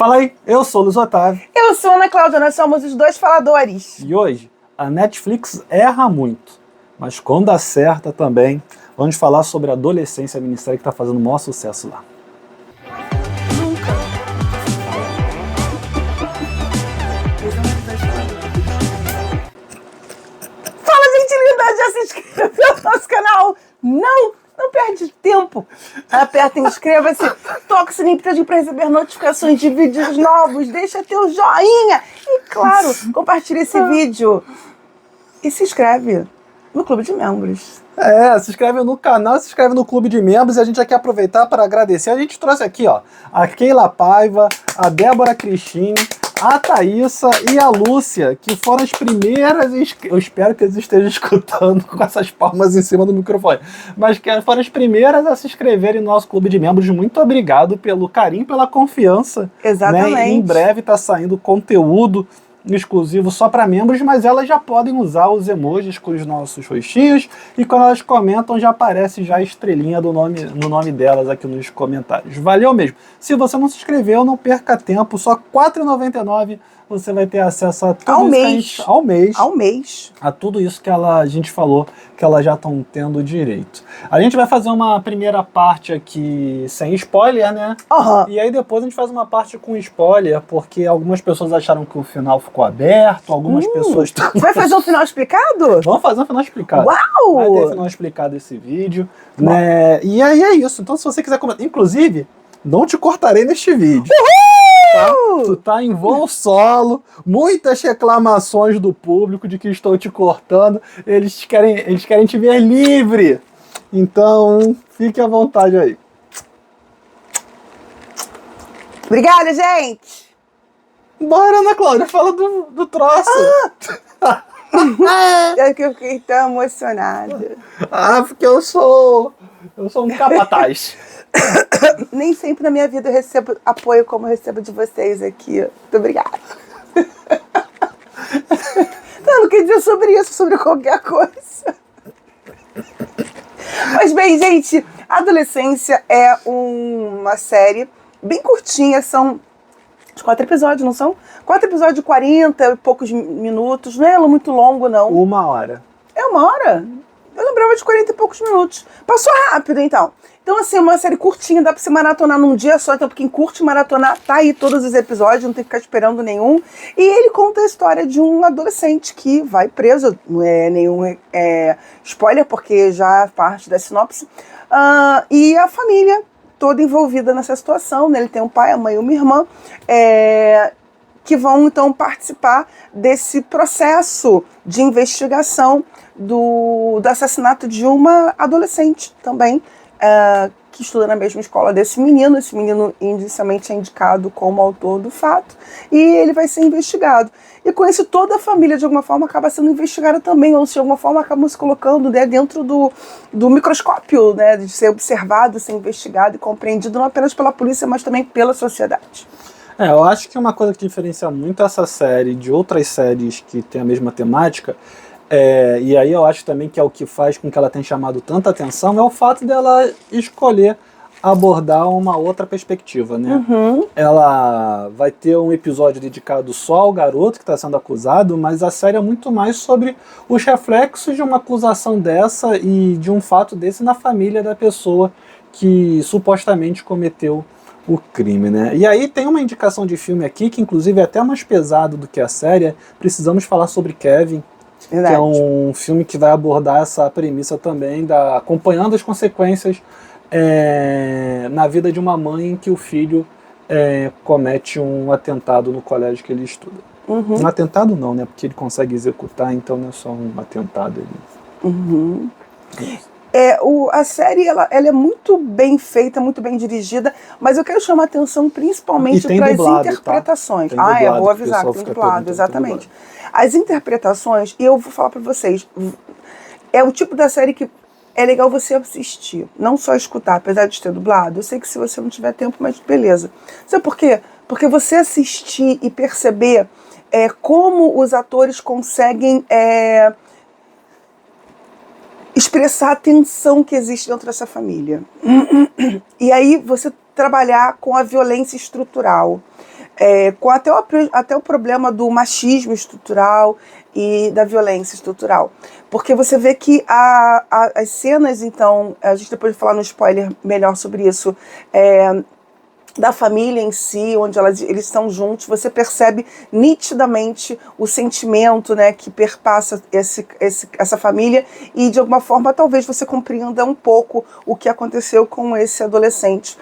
Fala aí, eu sou o Luiz Otávio. Eu sou a Ana Cláudia, nós somos os dois faladores. E hoje, a Netflix erra muito, mas quando acerta também, vamos falar sobre a adolescência, a minissérie que está fazendo o maior sucesso lá. Fala, gente linda, já se inscreveu no nosso canal? Não perde tempo. Aperta inscreva-se, toca o sininho para receber notificações de vídeos novos, deixa teu joinha e, claro, compartilha esse vídeo e se inscreve no Clube de Membros. Se inscreve no canal, se inscreve no Clube de Membros e a gente já quer aproveitar para agradecer. A gente trouxe aqui, ó, a Keila Paiva, a Débora Cristine, a Thaísa e a Lúcia, que foram as primeiras, eu espero que eles estejam escutando com essas palmas em cima do microfone, mas que foram as primeiras a se inscreverem no nosso Clube de Membros. Muito obrigado pelo carinho, pela confiança. Exatamente. Né? Em breve está saindo conteúdo exclusivo só para membros, mas elas já podem usar os emojis com os nossos rostinhos e quando elas comentam já aparece já a estrelinha no nome delas aqui nos comentários. Valeu mesmo. Se você não se inscreveu, não perca tempo, só R$ 4,99 você vai ter acesso a tudo ao mês. A tudo isso que a gente falou que elas já estão tendo direito. A gente vai fazer uma primeira parte aqui sem spoiler, né? Uhum. E aí depois a gente faz uma parte com spoiler, porque algumas pessoas acharam que o final ficou aberto, algumas pessoas... Você vai fazer um final explicado? Vamos fazer um final explicado. Uau! Vai ter final explicado esse vídeo, né? E aí é isso. Então se você quiser comentar... Inclusive, não te cortarei neste vídeo. Tá? Tu tá em voo solo, muitas reclamações do público de que estou te cortando, eles querem te ver livre. Então, fique à vontade aí. Obrigada, gente! Bora, Ana Cláudia, fala do troço. É que eu fiquei tão emocionada. Porque eu sou um capataz. Nem sempre na minha vida eu recebo apoio como eu recebo de vocês aqui. Muito obrigada. Eu não queria dizer sobre isso, sobre qualquer coisa. Mas bem, gente, Adolescência é uma série bem curtinha, são 4 episódios, não são? 4 episódios de 40 e poucos minutos, não é muito longo, não. 1 hora. É 1 hora? Eu lembrava de 40 e poucos minutos. Passou rápido, então. Então, assim, é uma série curtinha, dá pra você maratonar num dia só. Então, quem curte maratonar, tá aí todos os episódios, não tem que ficar esperando nenhum. E ele conta a história de um adolescente que vai preso. Não é nenhum spoiler, porque já é parte da sinopse. E a família toda envolvida nessa situação, né? Ele tem um pai, a mãe e uma irmã, que vão, então, participar desse processo de investigação do assassinato de uma adolescente também, que estuda na mesma escola desse menino. Esse menino inicialmente é indicado como autor do fato e ele vai ser investigado. E com isso toda a família de alguma forma acaba sendo investigada também, ou de alguma forma acabam se colocando, né, dentro do microscópio, né, de ser observado, ser investigado e compreendido não apenas pela polícia, mas também pela sociedade. Eu acho que uma coisa que diferencia muito essa série de outras séries que tem a mesma temática, e aí eu acho também que é o que faz com que ela tenha chamado tanta atenção, é o fato dela escolher abordar uma outra perspectiva, né? Uhum. Ela vai ter um episódio dedicado só ao garoto que está sendo acusado, mas a série é muito mais sobre os reflexos de uma acusação dessa e de um fato desse na família da pessoa que supostamente cometeu o crime, né? E aí tem uma indicação de filme aqui, que inclusive é até mais pesado do que a série. Precisamos falar sobre Kevin. Verdade. Que é um filme que vai abordar essa premissa também, acompanhando as consequências na vida de uma mãe em que o filho comete um atentado no colégio que ele estuda. Uhum. Um atentado não, né? Porque ele consegue executar, então não é só um atentado ali. Uhum. A série ela é muito bem feita, muito bem dirigida, mas eu quero chamar a atenção principalmente para as interpretações. Tá? Eu vou avisar que tem dublado, exatamente. As interpretações, e eu vou falar para vocês, é o tipo da série que é legal você assistir, não só escutar, apesar de ter dublado. Eu sei que se você não tiver tempo, mas beleza. Sabe por quê? Porque você assistir e perceber como os atores conseguem expressar a tensão que existe dentro dessa família. E aí você trabalhar com a violência estrutural. com até o problema do machismo estrutural e da violência estrutural. Porque você vê que as cenas, então, a gente depois vai falar no spoiler melhor sobre isso, da família em si, onde eles estão juntos, você percebe nitidamente o sentimento, né, que perpassa essa família, e de alguma forma talvez você compreenda um pouco o que aconteceu com esse adolescente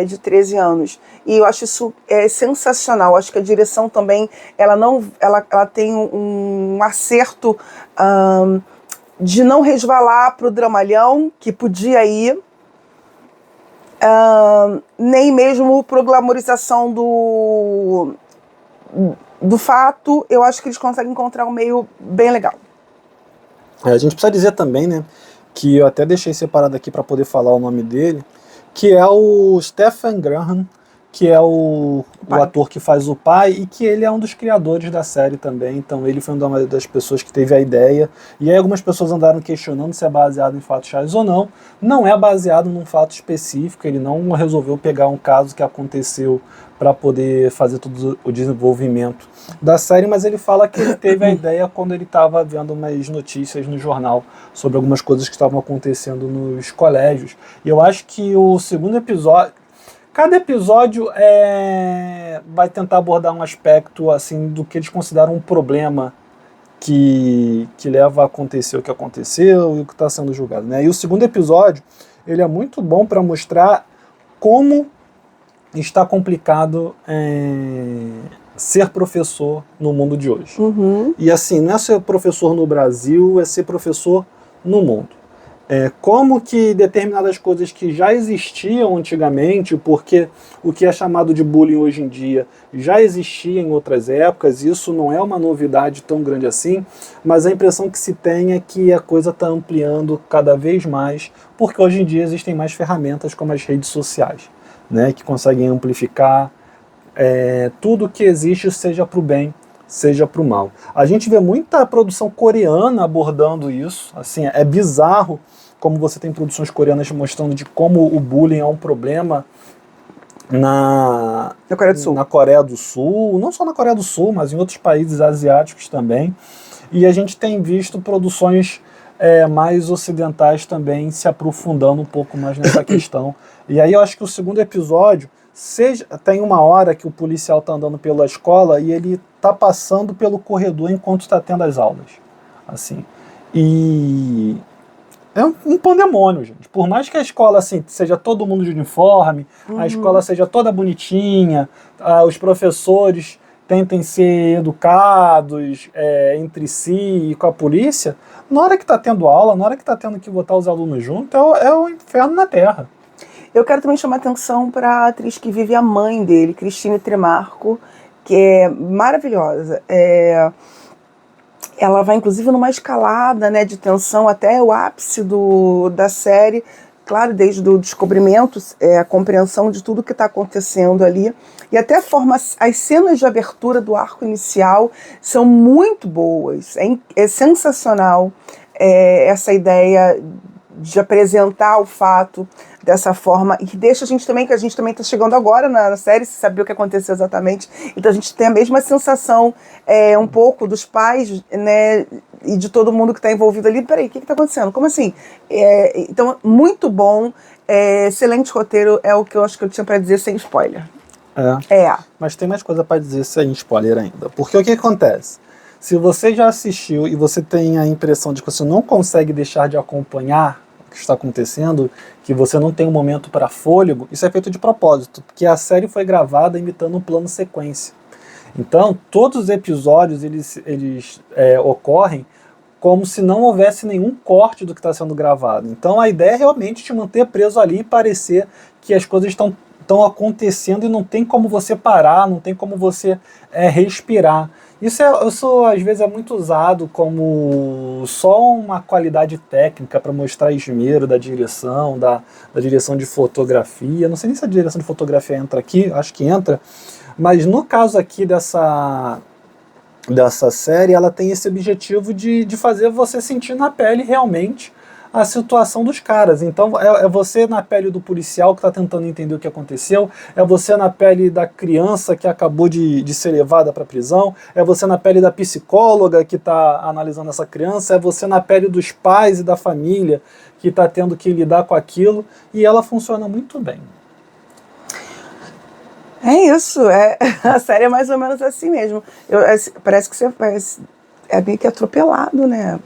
de 13 anos. E eu acho isso sensacional. Acho que a direção também, ela tem um acerto de não resvalar para o dramalhão, que podia ir, nem mesmo por glamorização do fato. Eu acho que eles conseguem encontrar um meio bem legal. A gente precisa dizer também, né, que eu até deixei separado aqui para poder falar o nome dele, que é o Stephen Graham, que é o ator que faz o pai, e que ele é um dos criadores da série também. Então ele foi uma das pessoas que teve a ideia, e aí algumas pessoas andaram questionando se é baseado em fatos reais ou não. Não é baseado num fato específico, ele não resolveu pegar um caso que aconteceu para poder fazer todo o desenvolvimento da série, mas ele fala que ele teve a ideia quando ele estava vendo umas notícias no jornal sobre algumas coisas que estavam acontecendo nos colégios. E eu acho que o segundo episódio, cada episódio vai tentar abordar um aspecto assim do que eles consideram um problema que leva a acontecer o que aconteceu e o que está sendo julgado, né? E o segundo episódio, ele é muito bom para mostrar como está complicado ser professor no mundo de hoje. Uhum. E assim, não é ser professor no Brasil, é ser professor no mundo. Como que determinadas coisas que já existiam antigamente, porque o que é chamado de bullying hoje em dia já existia em outras épocas, isso não é uma novidade tão grande assim, mas a impressão que se tem é que a coisa está ampliando cada vez mais, porque hoje em dia existem mais ferramentas como as redes sociais, né, que conseguem amplificar tudo que existe, seja para o bem, seja para o mal. A gente vê muita produção coreana abordando isso, assim, é bizarro como você tem produções coreanas mostrando de como o bullying é um problema na Coreia do Sul, não só na Coreia do Sul, mas em outros países asiáticos também. E a gente tem visto produções mais ocidentais também se aprofundando um pouco mais nessa questão. E aí eu acho que o segundo episódio, tem uma hora que o policial está andando pela escola e ele está passando pelo corredor enquanto está tendo as aulas. Assim. E é um pandemônio, gente. Por mais que a escola assim, seja todo mundo de uniforme, a escola seja toda bonitinha, os professores tentem ser educados entre si e com a polícia, na hora que está tendo aula, na hora que está tendo que botar os alunos juntos, é o inferno na Terra. Eu quero também chamar atenção para a atriz que vive a mãe dele, Cristine Tremarco, que é maravilhosa. Ela vai, inclusive, numa escalada, né, de tensão até o ápice da série. Claro, desde o descobrimento, a compreensão de tudo que está acontecendo ali. E até as cenas de abertura do arco inicial são muito boas. É sensacional essa ideia de apresentar o fato dessa forma, e que deixa a gente também está chegando agora na série, sem saber o que aconteceu exatamente, então a gente tem a mesma sensação um pouco dos pais, né, e de todo mundo que está envolvido ali. Peraí, o que está acontecendo? Como assim? Então, muito bom, excelente roteiro, é o que eu acho que eu tinha para dizer sem spoiler. Mas tem mais coisa para dizer sem spoiler ainda, porque o que acontece? Se você já assistiu e você tem a impressão de que você não consegue deixar de acompanhar o que está acontecendo, que você não tem um momento para fôlego, isso é feito de propósito, porque a série foi gravada imitando um plano sequência. Então, todos os episódios eles ocorrem como se não houvesse nenhum corte do que está sendo gravado. Então, a ideia é realmente te manter preso ali e parecer que as coisas estão acontecendo e não tem como você parar, não tem como você respirar. Isso às vezes é muito usado como só uma qualidade técnica para mostrar esmero da direção, da direção de fotografia. Não sei nem se a direção de fotografia entra aqui, acho que entra. Mas no caso aqui dessa série, ela tem esse objetivo de fazer você sentir na pele realmente a situação dos caras. Então é você na pele do policial que está tentando entender o que aconteceu, é você na pele da criança que acabou de ser levada para a prisão, é você na pele da psicóloga que está analisando essa criança, é você na pele dos pais e da família que está tendo que lidar com aquilo, e ela funciona muito bem. É isso, a série é mais ou menos assim mesmo. Parece que você é meio que atropelado, né?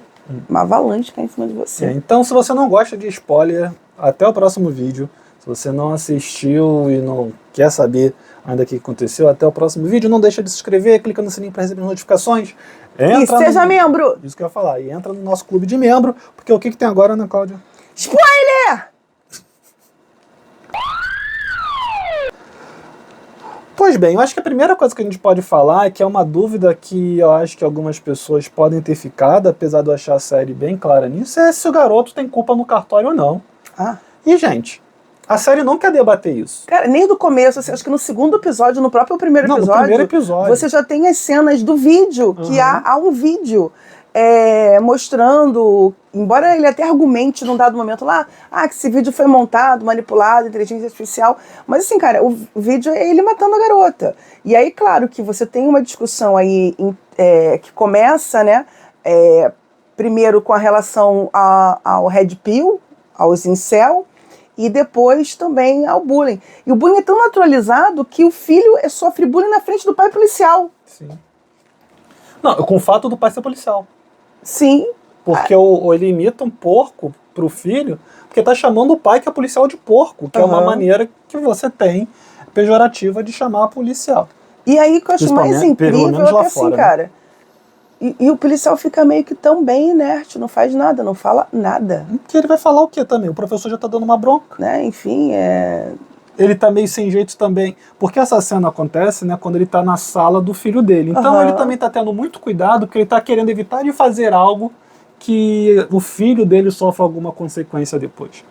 Uma avalanche cai em cima de você. Então, se você não gosta de spoiler, até o próximo vídeo. Se você não assistiu e não quer saber ainda o que aconteceu, até o próximo vídeo. Não deixa de se inscrever, clica no sininho para receber notificações. E seja membro! Isso que eu ia falar. E entra no nosso clube de membro, porque o que tem agora, Ana Cláudia? Spoiler! Pois bem, eu acho que a primeira coisa que a gente pode falar é que é uma dúvida que eu acho que algumas pessoas podem ter ficado, apesar de eu achar a série bem clara nisso, é se o garoto tem culpa no cartório ou não. E, gente, a série não quer debater isso. Cara, nem do começo, acho que no segundo episódio, no próprio primeiro episódio, no primeiro episódio, você já tem as cenas do vídeo, que há um vídeo mostrando, embora ele até argumente num dado momento lá, que esse vídeo foi montado, manipulado, inteligência artificial, mas assim, cara, o vídeo é ele matando a garota. E aí, claro, que você tem uma discussão aí que começa, né, primeiro com a relação ao Red Pill, aos incel, e depois também ao bullying. E o bullying é tão naturalizado que o filho sofre bullying na frente do pai policial. Sim. Não, com o fato do pai ser policial. Sim. Porque ele imita um porco pro filho, porque tá chamando o pai que é policial de porco, que é uma maneira que você tem pejorativa de chamar policial. E aí que eu acho mais incrível é que assim, cara, e o policial fica meio que tão bem inerte, não faz nada, não fala nada. Que ele vai falar o quê também? O professor já tá dando uma bronca. Né? Enfim, Ele tá meio sem jeito também. Porque essa cena acontece, né, quando ele tá na sala do filho dele. Então ele também tá tendo muito cuidado, porque ele tá querendo evitar de fazer algo que o filho dele sofra alguma consequência depois.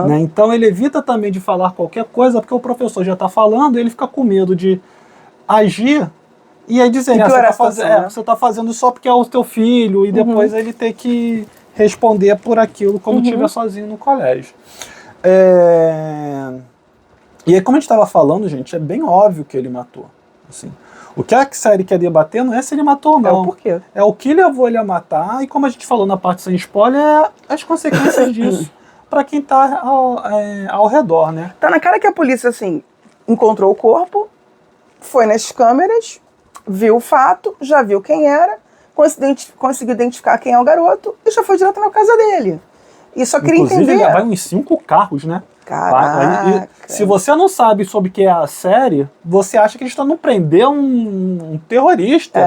Né? Então ele evita também de falar qualquer coisa, porque o professor já tá falando, e ele fica com medo de agir, e aí dizer, você tá fazendo só porque é o teu filho, e depois ele ter que responder por aquilo quando estiver sozinho no colégio. E aí, como a gente estava falando, gente, é bem óbvio que ele matou. Assim, o que a série quer debater não é se ele matou ou não. É o porquê. É o que levou ele a matar, e como a gente falou na parte sem spoiler, as consequências disso para quem tá ao redor, né? Tá na cara que a polícia, assim, encontrou o corpo, foi nas câmeras, viu o fato, já viu quem era, conseguiu identificar quem é o garoto e já foi direto na casa dele. E só queria Inclusive, entender. Inclusive, vai uns 5 carros, né? Caraca. Se você não sabe sobre o que é a série, você acha que eles estão indo prender um terrorista,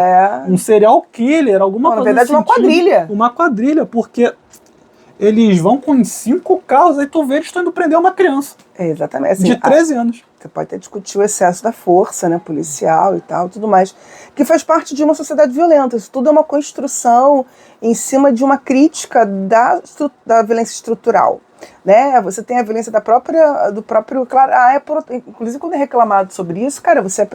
um serial killer, alguma coisa. Na verdade, uma quadrilha. Uma quadrilha, porque eles vão com 5 carros, aí tu vê eles estão indo prender uma criança. Exatamente. Assim, de 13 anos. Você pode até discutir o excesso da força, né, policial e tal, tudo mais, que faz parte de uma sociedade violenta. Isso tudo é uma construção em cima de uma crítica da violência estrutural. Né? Você tem a violência do próprio. Claro, inclusive, quando é reclamado sobre isso, cara, você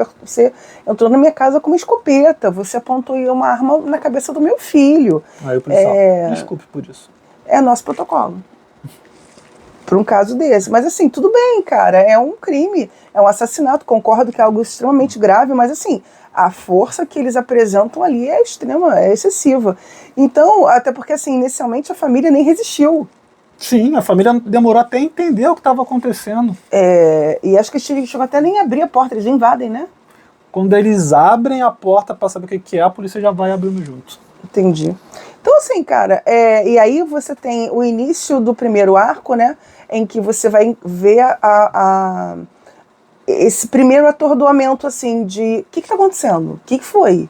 entrou na minha casa com uma escopeta, você apontou uma arma na cabeça do meu filho. Aí o policial, desculpe por isso. É nosso protocolo. Para um caso desse. Mas assim, tudo bem, cara, é um crime, é um assassinato, concordo que é algo extremamente grave, mas assim, a força que eles apresentam ali é extrema, é excessiva. Então, até porque assim, inicialmente a família nem resistiu. Sim, a família demorou até a entender o que estava acontecendo. E acho que eles chegam até nem a abrir a porta, eles invadem, né? Quando eles abrem a porta para saber o que é, a polícia já vai abrindo junto. Entendi. Então assim, cara, e aí você tem o início do primeiro arco, né? Em que você vai ver esse primeiro atordoamento, assim, de o que está acontecendo? O que foi?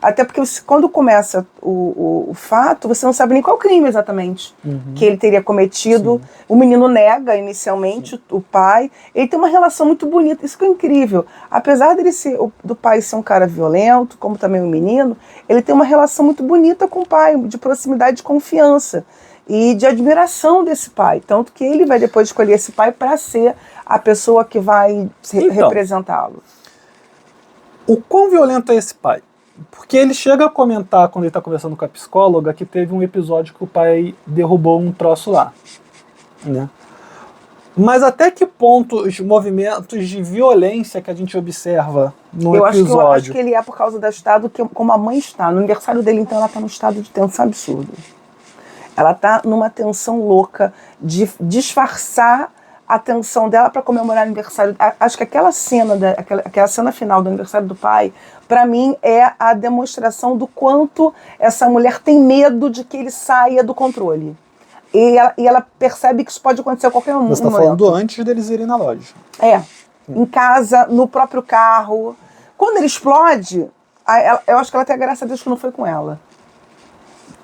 Até porque quando começa o fato, você não sabe nem qual crime exatamente que ele teria cometido. Sim. O menino nega inicialmente, o pai. Ele tem uma relação muito bonita, isso que é incrível. Apesar do pai ser um cara violento, como também o menino, ele tem uma relação muito bonita com o pai, de proximidade, de confiança e de admiração desse pai. Tanto que ele vai depois escolher esse pai para ser a pessoa que vai representá-lo. O quão violento é esse pai? Porque ele chega a comentar, quando ele está conversando com a psicóloga, que teve um episódio que o pai derrubou um troço lá, né? Mas até que ponto os movimentos de violência que a gente observa no Eu episódio... acho que ele é por causa do estado que, como a mãe está. No aniversário dele, então, ela está num estado de tensão absurdo. Ela está numa tensão louca de disfarçar a tensão dela para comemorar o aniversário. Acho que aquela cena, aquela cena final do aniversário do pai, para mim é a demonstração do quanto essa mulher tem medo de que ele saia do controle. E ela percebe que isso pode acontecer a qualquer momento. Você está falando antes deles irem na loja. Em casa, no próprio carro. Quando ele explode, eu acho que ela até, graças a Deus, que não foi com ela.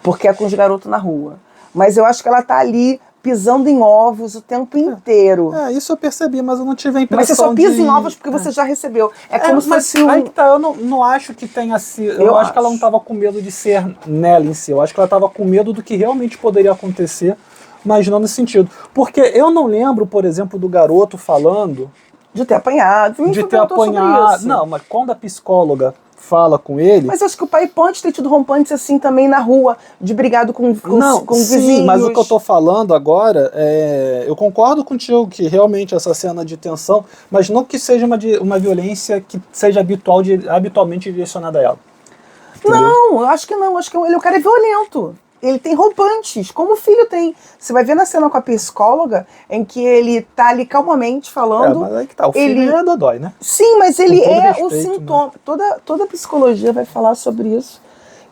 Porque é com os garotos na rua. Mas eu acho que ela tá ali pisando em ovos o tempo inteiro. Isso eu percebi, mas eu não tive a impressão. Mas você só pisa em ovos porque você já recebeu. É como se fosse aí que tá, eu não acho que tenha sido. Eu acho que ela não estava com medo de ser nela em si. Eu acho que ela estava com medo do que realmente poderia acontecer, mas não nesse sentido. Porque eu não lembro, por exemplo, do garoto falando... De ter apanhado. De ter apanhado. Não, mas quando a psicóloga fala com ele... Mas eu acho que o pai pode ter tido rompantes assim também na rua, de brigado com vizinhos. Sim, mas o que eu tô falando agora, eu concordo contigo que realmente essa cena de tensão, mas não que seja uma violência que seja habitualmente direcionada a ela. Entendeu? Não, eu acho que não. Acho que o cara é violento. Ele tem rompantes, como o filho tem. Você vai ver na cena com a psicóloga, em que ele tá ali calmamente falando. Mas aí que tá, o filho é dodói, né? Sim, mas ele é respeito, o sintoma. Né? Toda psicologia vai falar sobre isso,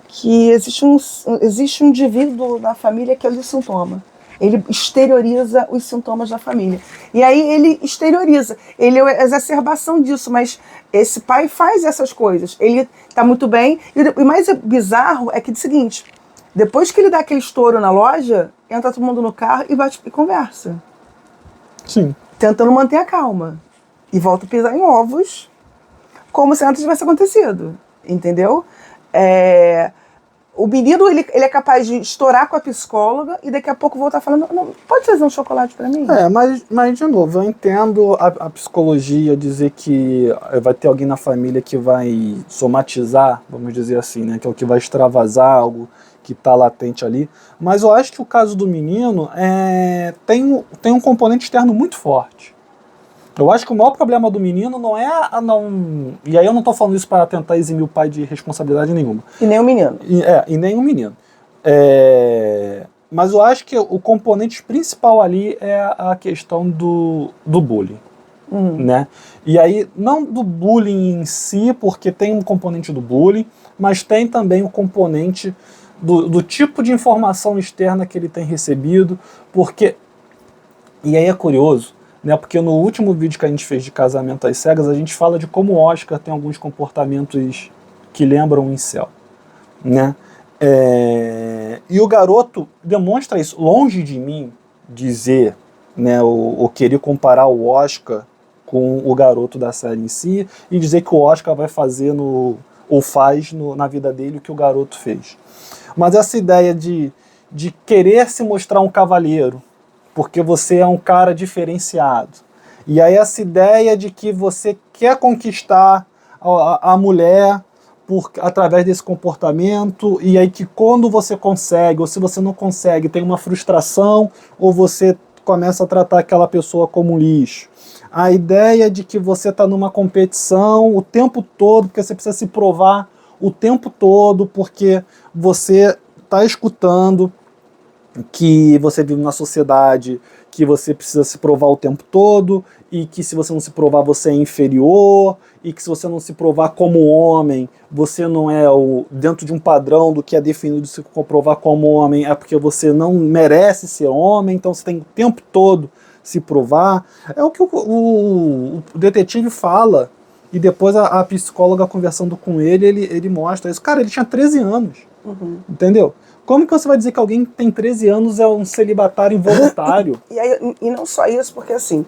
que existe um indivíduo na família que é o sintoma. Ele exterioriza os sintomas da família. E aí ele exterioriza. Ele é a exacerbação disso, mas esse pai faz essas coisas. Ele tá muito bem. E o mais bizarro é que é o seguinte... Depois que ele dá aquele estouro na loja, entra todo mundo no carro e conversa. Sim. Tentando manter a calma. E volta a pisar em ovos, como se nada tivesse acontecido. Entendeu? O menino, ele é capaz de estourar com a psicóloga e daqui a pouco voltar falando, não, pode trazer um chocolate pra mim? Mas de novo, eu entendo a psicologia dizer que vai ter alguém na família que vai somatizar, vamos dizer assim, né? Que é o que vai extravasar algo que está latente ali, mas eu acho que o caso do menino tem um componente externo muito forte. Eu acho que o maior problema do menino não é e aí eu não estou falando isso para tentar eximir o pai de responsabilidade nenhuma. E nem o menino. E nem o menino. Mas eu acho que o componente principal ali é a questão do bullying. Né? E aí, não do bullying em si, porque tem um componente do bullying, mas tem também o componente do tipo de informação externa que ele tem recebido, porque, e aí é curioso, né, porque no último vídeo que a gente fez de Casamento às Cegas, a gente fala de como o Oscar tem alguns comportamentos que lembram o incel, né, e o garoto demonstra isso, longe de mim dizer, né, ou querer comparar o Oscar com o garoto da série em si, e dizer que o Oscar vai fazer ou faz na vida dele o que o garoto fez. Mas essa ideia de querer se mostrar um cavalheiro, porque você é um cara diferenciado. E aí essa ideia de que você quer conquistar a mulher através desse comportamento, e aí que quando você consegue, ou se você não consegue, tem uma frustração, ou você começa a tratar aquela pessoa como um lixo. A ideia de que você está numa competição o tempo todo, porque você precisa se provar o tempo todo, porque você está escutando que você vive numa sociedade que você precisa se provar o tempo todo, e que se você não se provar você é inferior, e que se você não se provar como homem, você não é dentro de um padrão do que é definido de se provar como homem, é porque você não merece ser homem, então você tem o tempo todo se provar. É o que o detetive fala. E depois a psicóloga conversando com ele mostra isso. Cara, ele tinha 13 anos, entendeu? Como que você vai dizer que alguém que tem 13 anos é um celibatário involuntário? E não só isso, porque assim,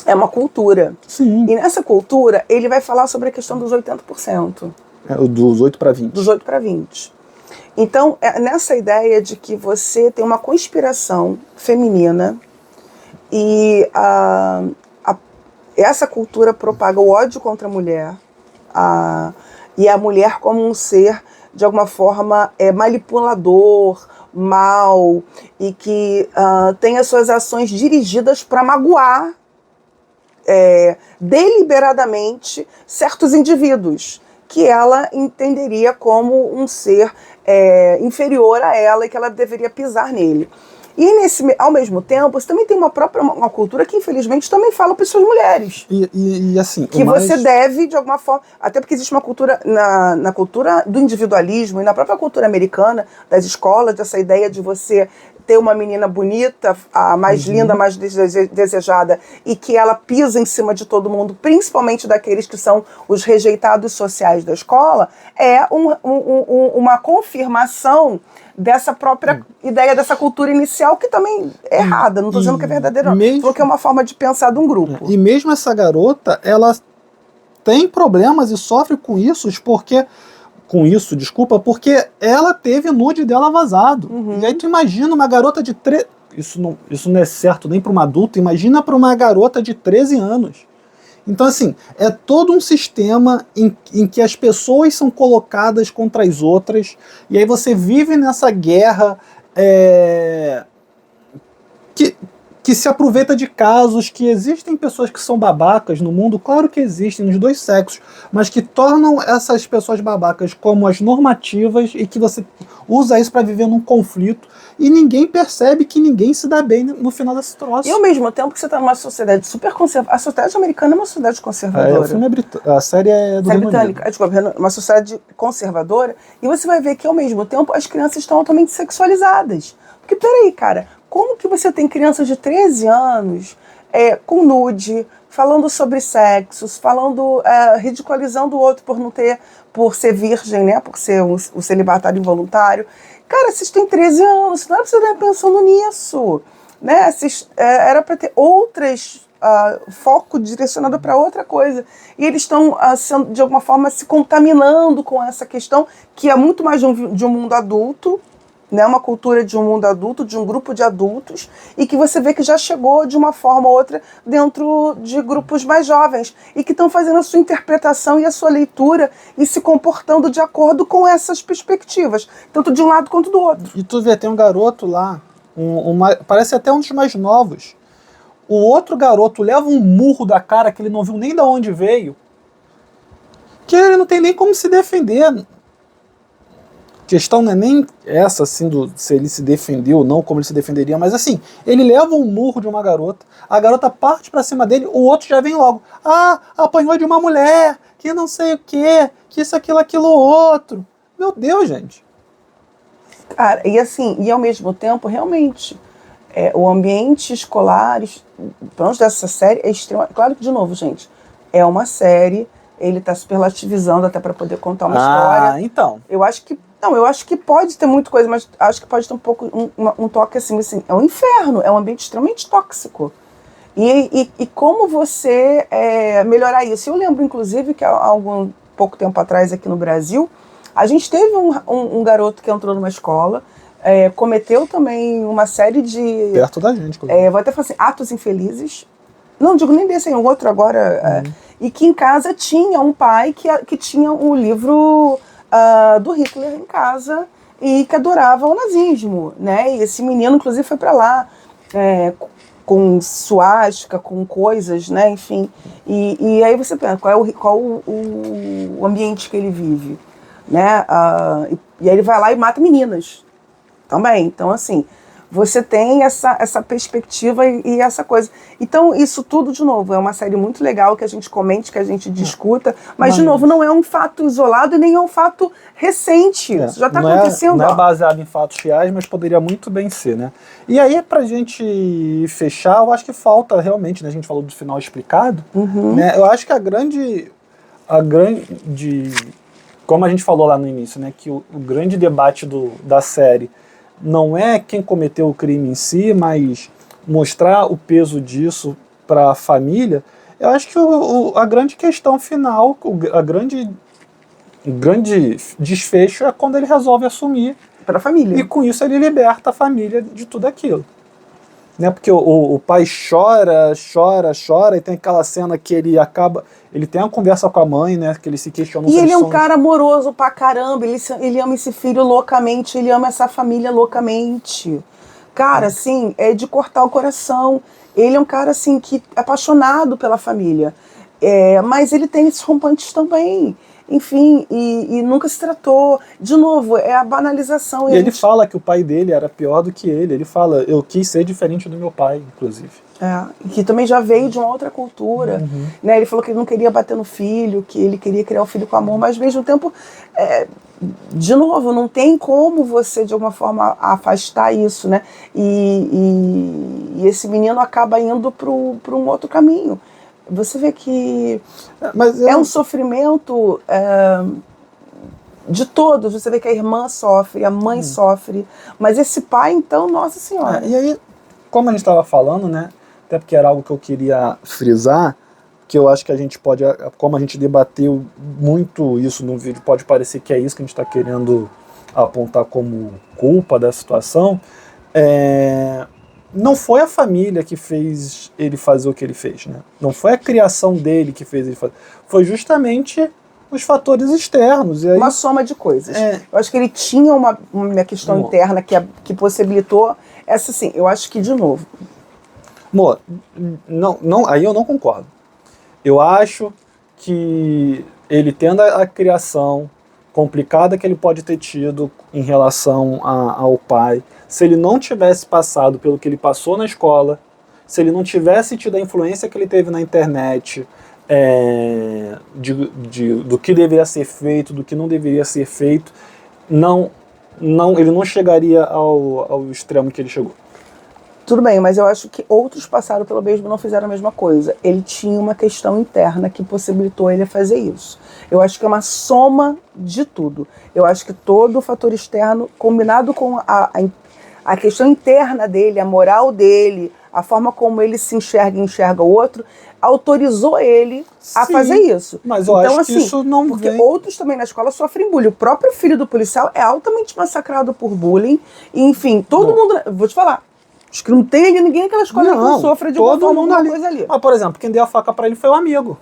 é uma cultura. Sim. E nessa cultura, ele vai falar sobre a questão dos 80%. Dos 8 para 20. Dos 8 para 20. Então, nessa ideia de que você tem uma conspiração feminina e essa cultura propaga o ódio contra a mulher, e a mulher como um ser, de alguma forma, manipulador, mal, e que tem as suas ações dirigidas para magoar deliberadamente certos indivíduos, que ela entenderia como um ser inferior a ela e que ela deveria pisar nele. E ao mesmo tempo, você também tem uma cultura que, infelizmente, também fala para suas mulheres. E assim, que você deve, de alguma forma... Até porque existe uma cultura, na cultura do individualismo e na própria cultura americana, das escolas, dessa ideia de você ter uma menina bonita, a mais linda, a mais desejada, e que ela pisa em cima de todo mundo, principalmente daqueles que são os rejeitados sociais da escola, uma confirmação dessa própria ideia, dessa cultura inicial, que também é errada. Não estou dizendo que é verdadeira, não. Estou falando que é uma forma de pensar de um grupo. E mesmo essa garota, ela tem problemas e sofre com isso, porque ela teve nude dela vazado. E aí tu imagina uma garota de... Isso não é certo nem para uma adulta, imagina para uma garota de 13 anos. Então, assim, é todo um sistema em que as pessoas são colocadas contra as outras, e aí você vive nessa guerra que se aproveita de casos, que existem pessoas que são babacas no mundo, claro que existem, nos dois sexos, mas que tornam essas pessoas babacas como as normativas e que você usa isso para viver num conflito e ninguém percebe que ninguém se dá bem no final desse troço. E ao mesmo tempo que você está numa sociedade super conservadora, a sociedade americana é uma sociedade conservadora. O filme a série é do Reino Unido. Desculpa, uma sociedade conservadora, e você vai ver que ao mesmo tempo as crianças estão altamente sexualizadas. Porque peraí, cara, como que você tem crianças de 13 anos com nude, falando sobre sexos, ridicularizando o outro por ser virgem, né? Por ser o celibatário involuntário. Cara, vocês têm 13 anos, não era pra você estar pensando nisso. Né? Era para ter outras foco direcionado para outra coisa. E eles estão, de alguma forma, se contaminando com essa questão, que é muito mais de um mundo adulto, né, uma cultura de um mundo adulto, de um grupo de adultos, e que você vê que já chegou de uma forma ou outra dentro de grupos mais jovens, e que estão fazendo a sua interpretação e a sua leitura e se comportando de acordo com essas perspectivas, tanto de um lado quanto do outro. E tu vê, tem um garoto lá, parece até um dos mais novos, o outro garoto leva um murro da cara que ele não viu nem de onde veio, que ele não tem nem como se defender. A questão não é nem essa, assim, se ele se defendeu ou não, como ele se defenderia, mas assim, ele leva um murro de uma garota, a garota parte pra cima dele, o outro já vem logo, apanhou de uma mulher, que não sei o quê, que isso, aquilo, outro. Meu Deus, gente. Cara, e assim, e ao mesmo tempo, realmente, o ambiente escolar, pelo menos dessa série, é extremamente... Claro que, de novo, gente, é uma série, ele tá superlativizando até pra poder contar uma história. Então. Eu acho que pode ter muita coisa, mas acho que pode ter um pouco, um toque assim, é um inferno, é um ambiente extremamente tóxico. E como você melhorar isso? Eu lembro, inclusive, que há pouco tempo atrás aqui no Brasil, a gente teve um garoto que entrou numa escola, cometeu também uma série de... Perto da gente. Vou até falar assim, atos infelizes. Não digo nem desse, um outro agora. E que em casa tinha um pai que tinha um livro... do Hitler em casa e que adorava o nazismo, né? E esse menino, inclusive, foi para lá com suástica, com coisas, né? Enfim. E aí você pensa, qual o ambiente que ele vive, né? E aí ele vai lá e mata meninas também. Então, assim, você tem essa perspectiva e essa coisa. Então, isso tudo, de novo, é uma série muito legal que a gente comente, que a gente discuta, mas, de novo, não é um fato isolado e nem é um fato recente. Isso já está acontecendo. Não é baseado em fatos reais, mas poderia muito bem ser, né? E aí, pra gente fechar, eu acho que falta realmente, né? A gente falou do final explicado, né? Eu acho que a grande... Como a gente falou lá no início, né? Que o grande debate da série não é quem cometeu o crime em si, mas mostrar o peso disso para a família. Eu acho que a grande questão final, o grande desfecho é quando ele resolve assumir. Para a família. E com isso ele liberta a família de tudo aquilo. né? Porque o pai chora, e tem aquela cena que ele tem uma conversa com a mãe, né? Que ele se questiona. E ele é um cara amoroso pra caramba, ele ama esse filho loucamente, ele ama essa família loucamente. Cara, assim, é de cortar o coração. Ele é um cara, assim, que é apaixonado pela família. Mas ele tem esses rompantes também. Enfim, e nunca se tratou. De novo, é a banalização. E ele fala que o pai dele era pior do que ele. Ele fala, eu quis ser diferente do meu pai, inclusive. Que também já veio de uma outra cultura. Uhum. Né? Ele falou que ele não queria bater no filho, que ele queria criar o filho com amor, mas ao mesmo tempo, de novo, não tem como você, de alguma forma, afastar isso, né? E esse menino acaba indo para um outro caminho. Você vê que é um sofrimento de todos. Você vê que a irmã sofre, a mãe sofre, mas esse pai, então, nossa senhora. E aí, como a gente estava falando, né? Até porque era algo que eu queria frisar, que eu acho que a gente pode, como a gente debateu muito isso no vídeo, pode parecer que é isso que a gente está querendo apontar como culpa da situação. Não foi a família que fez ele fazer o que ele fez, né? Não foi a criação dele que fez ele fazer. Foi justamente os fatores externos. E aí, uma soma de coisas. Eu acho que ele tinha uma questão interna que possibilitou essa, sim. Eu acho que, de novo... Amor, não, aí eu não concordo. Eu acho que ele tendo a criação complicada que ele pode ter tido em relação ao pai, se ele não tivesse passado pelo que ele passou na escola, se ele não tivesse tido a influência que ele teve na internet, do que deveria ser feito, do que não deveria ser feito, ele não chegaria ao extremo que ele chegou. Tudo bem, mas eu acho que outros passaram pelo mesmo e não fizeram a mesma coisa. Ele tinha uma questão interna que possibilitou ele fazer isso. Eu acho que é uma soma de tudo. Eu acho que todo o fator externo, combinado com a questão interna dele, a moral dele, a forma como ele se enxerga e enxerga o outro, autorizou ele a fazer isso. Mas eu acho que isso não porque outros também na escola sofrem bullying. O próprio filho do policial é altamente massacrado por bullying. E, enfim, todo mundo... Vou te falar. Acho que não tem ninguém naquela escola que não sofra de uma forma alguma coisa ali. Mas, por exemplo, quem deu a faca pra ele foi o amigo.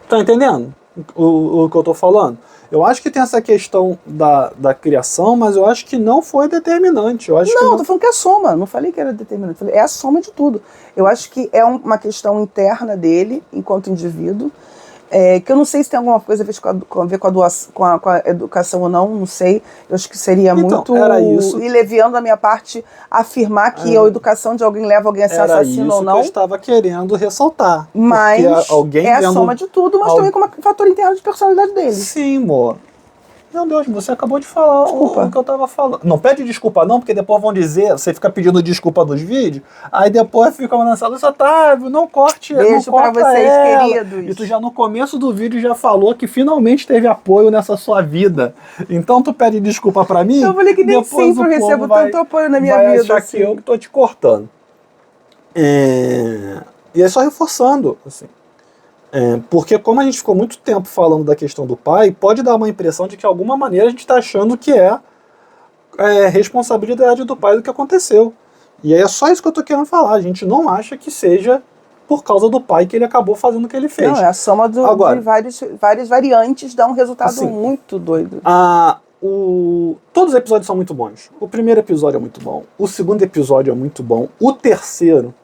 Tá entendendo o que eu tô falando? Eu acho que tem essa questão da criação, mas eu acho que não foi determinante. Eu tô falando que é a soma. Não falei que era determinante. Falei, é a soma de tudo. Eu acho que é uma questão interna dele, enquanto indivíduo, que eu não sei se tem alguma coisa a ver com a educação ou não sei. Eu acho que seria muito leviando da minha parte afirmar que a educação de alguém leva alguém a ser assassino ou não. Era isso que eu estava querendo ressaltar. Mas a soma de tudo, mas também com um fator interno de personalidade dele. Sim, amor. Meu Deus, você acabou de falar o que eu tava falando. Não pede desculpa não, porque depois vão dizer, você fica pedindo desculpa nos vídeos, aí depois fica mandando essa luz, Otávio, não corte ela. Beijo pra vocês, queridos. E tu já no começo do vídeo já falou que finalmente teve apoio nessa sua vida. Então tu pede desculpa pra mim. Eu falei que nem sempre eu recebo tanto apoio na minha vida. Achar que eu que tô te cortando. E é só reforçando, assim. Porque como a gente ficou muito tempo falando da questão do pai, pode dar uma impressão de que de alguma maneira a gente está achando que é responsabilidade do pai do que aconteceu. E aí é só isso que eu estou querendo falar. A gente não acha que seja por causa do pai que ele acabou fazendo o que ele fez. Não, é a soma de várias variantes, dá um resultado muito doido. Todos os episódios são muito bons. O primeiro episódio é muito bom. O segundo episódio é muito bom. O terceiro,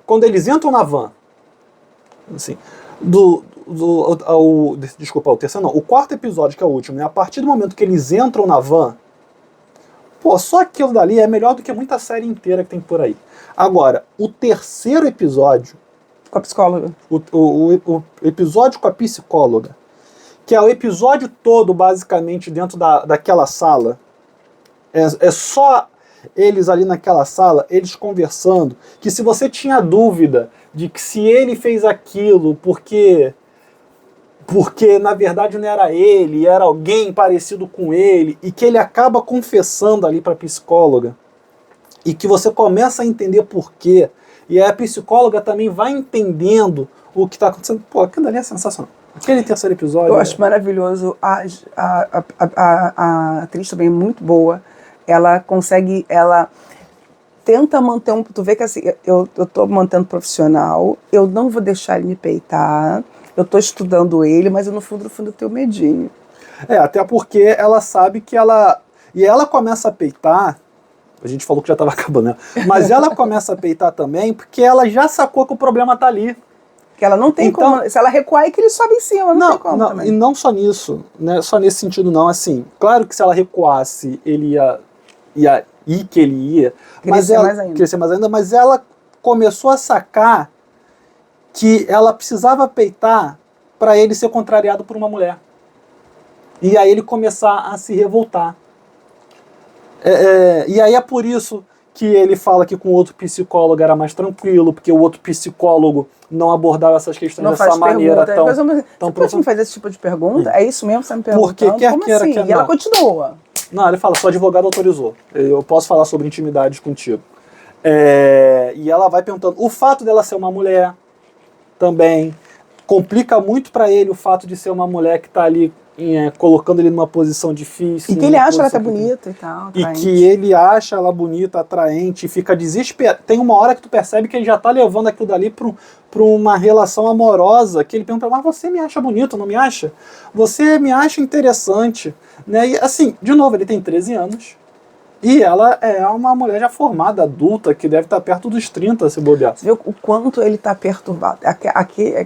quando eles entram na van, assim, desculpa, o terceiro não, o quarto episódio, que é o último, né? A partir do momento que eles entram na van, só aquilo dali é melhor do que muita série inteira que tem por aí. Agora, o terceiro episódio... Com a psicóloga. O episódio com a psicóloga, que é o episódio todo, basicamente, dentro daquela sala, é só... eles ali naquela sala, eles conversando, que se você tinha dúvida de que se ele fez aquilo porque na verdade não era ele, era alguém parecido com ele, e que ele acaba confessando ali para a psicóloga, e que você começa a entender por quê, e aí a psicóloga também vai entendendo o que está acontecendo. Aquilo ali é sensacional. Aquele terceiro episódio... Eu acho maravilhoso. A atriz também é muito boa. ela consegue, ela tenta manter um... Tu vê que assim, eu tô mantendo profissional, eu não vou deixar ele me peitar, eu tô estudando ele, mas eu no fundo eu tenho medinho. Até porque ela sabe que ela... E ela começa a peitar, a gente falou que já estava acabando, né? Mas ela começa a peitar também porque ela já sacou que o problema tá ali. Que ela não tem então, como... Se ela recuar, é que ele sobe em cima, não tem como também. E não só nisso, né? Só nesse sentido não, assim, claro que se ela recuasse, ele ia que ele ia crescer mais ainda, mas ela começou a sacar que ela precisava peitar para ele ser contrariado por uma mulher. E aí ele começar a se revoltar. E aí é por isso que ele fala que com o outro psicólogo era mais tranquilo, porque o outro psicólogo não abordava essas questões dessa maneira tão você pode me fazer esse tipo de pergunta? É isso mesmo que você me pergunta? Porque quer queira, assim? E ela continua. Não, ele fala, seu advogado autorizou. Eu posso falar sobre intimidade contigo. E ela vai perguntando. O fato dela ser uma mulher também complica muito para ele o fato de ser uma mulher que está ali colocando ele numa posição difícil. E que ele acha ela até bonita e tal. Atraente. E que ele acha ela bonita, atraente, e fica desesperado. Tem uma hora que tu percebe que ele já está levando aquilo dali para uma relação amorosa, que ele pergunta, mas você me acha bonito, não me acha? Você me acha interessante. Né? E assim, de novo, ele tem 13 anos. E ela é uma mulher já formada, adulta, que deve estar perto dos 30, se bobear. Você viu o quanto ele está perturbado?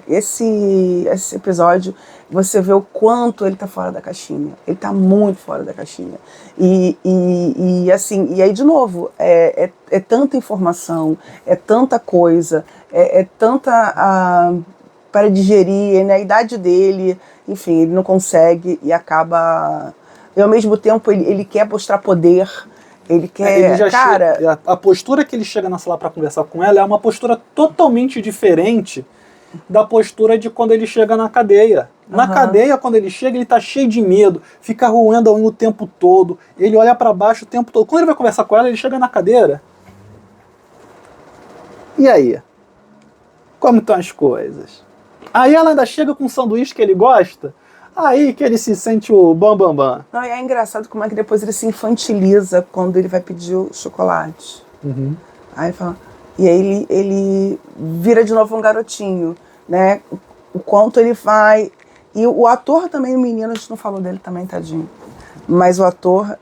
Esse episódio, você vê o quanto ele está fora da caixinha. Ele está muito fora da caixinha. E assim, e aí de novo, é tanta informação, é tanta coisa, é tanta para digerir, na idade dele, enfim, ele não consegue e acaba... E ao mesmo tempo ele quer mostrar poder. Ele quer, a postura que ele chega na sala para conversar com ela é uma postura totalmente diferente da postura de quando ele chega na cadeia. Na cadeia, quando ele chega, ele tá cheio de medo, fica roendo a unha o tempo todo, ele olha para baixo o tempo todo. Quando ele vai conversar com ela, ele chega na cadeira. E aí? Como estão as coisas? Aí ela ainda chega com um sanduíche que ele gosta. Aí que ele se sente o bambambam. Não, e é engraçado como é que depois ele se infantiliza quando ele vai pedir o chocolate. Aí fala, e aí ele vira de novo um garotinho, né? O quanto ele vai... E o ator também, o menino, a gente não falou dele também, tadinho. Mas o ator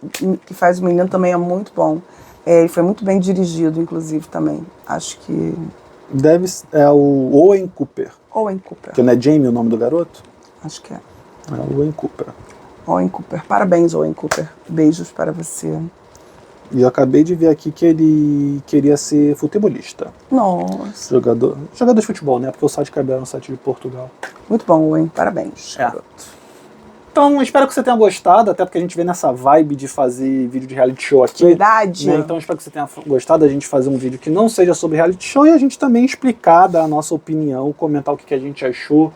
que faz o menino também é muito bom. Ele foi muito bem dirigido, inclusive, também. Acho que... É o Owen Cooper. Owen Cooper. Que não é Jamie o nome do garoto? Acho que é. É o Owen Cooper. Owen Cooper. Parabéns, Owen Cooper. Beijos para você. E eu acabei de ver aqui que ele queria ser futebolista. Nossa. Jogador de futebol, né? Porque o site cabelo é um site de Portugal. Muito bom, Owen. Parabéns, garoto. Então, espero que você tenha gostado, até porque a gente vem nessa vibe de fazer vídeo de reality show aqui. Verdade. Né? Então, espero que você tenha gostado da gente fazer um vídeo que não seja sobre reality show e a gente também explicar, dar a nossa opinião, comentar o que a gente achou,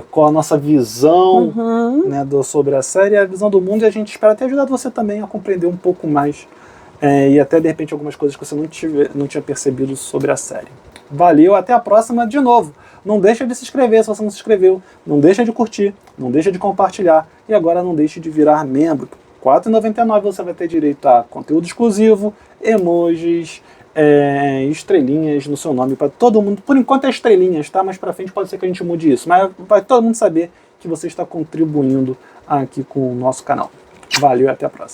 qual a nossa visão né, sobre a série, a visão do mundo, e a gente espera ter ajudado você também a compreender um pouco mais e até, de repente, algumas coisas que você não tinha percebido sobre a série. Valeu, até a próxima de novo. Não deixa de se inscrever se você não se inscreveu, não deixa de curtir, não deixa de compartilhar e agora não deixe de virar membro. R$ 4,99 você vai ter direito a conteúdo exclusivo, emojis, estrelinhas no seu nome para todo mundo. Por enquanto é estrelinhas, tá? Mas para frente pode ser que a gente mude isso, mas vai todo mundo saber que você está contribuindo aqui com o nosso canal. Valeu e até a próxima.